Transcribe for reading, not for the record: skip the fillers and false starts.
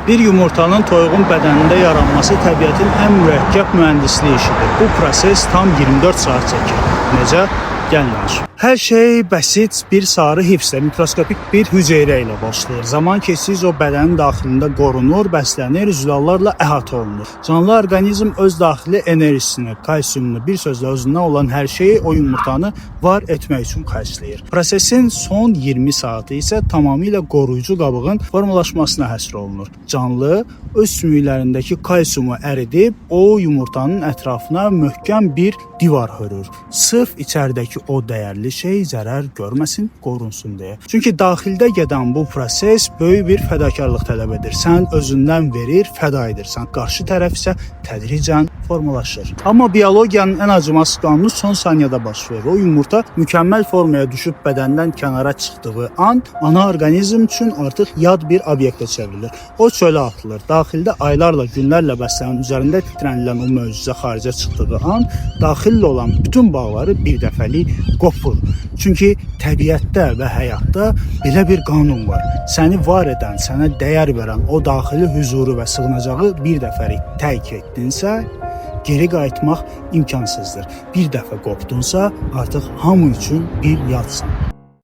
Bir yumurtanın toyuğun bədənində yaranması təbiətin ən mürəkkəb mühəndislik işidir. Bu proses tam 24 saat çəkir. Necə? Gəlin danışaq. Hər şey bəsit bir sarı hifzlə, mikroskopik bir hüceyrə ilə başlayır. Zaman keçdikcə o bədənin daxilində qorunur, bəslənir, zülallarla əhatə olunur. Canlı orqanizm öz daxili enerjisini, kalsiumunu, bir sözlə özündən olan hər şeyi o yumurtanı var etmək üçün xərcləyir. Prosesin son 20 saatı isə tamamilə qoruyucu qabığın formalaşmasına həsr olunur. Canlı öz sümüklərindəki kalsiumu əridib o yumurtanın ətrafına möhkəm bir divar hörür. Sırf içəridəki o dəyərli şey zərər görməsin, qorunsun deyə. Çünki daxildə gedən bu proses böyük bir fədakarlıq tələb edir. Sən özündən verir, fəda edirsən. Qarşı tərəf isə tədricən formalaşır. Amma biologiyanın ən acımasız qanunu son saniyədə baş verir. O yumurta mükəmməl formaya düşüb bədəndən kənara çıxdığı an ana orqanizm üçün artıq yad bir obyektə çevrilir. O çölə atılır. Daxildə aylarla, günlərlə bəslənən, üzərində titrənilən o möcüzə xaricə çıxdığı an daxillə olan bütün bağları bir dəfəlik qopur. Çünki təbiətdə və həyatda belə bir qanun var. Səni var edən, sənə dəyər verən o daxili huzuru və sığınacağı bir dəfəlik tərk etdinsə, geri qayıtmaq imkansızdır. Bir dəfə qopdunsa, artıq hamı üçün bir yadsan.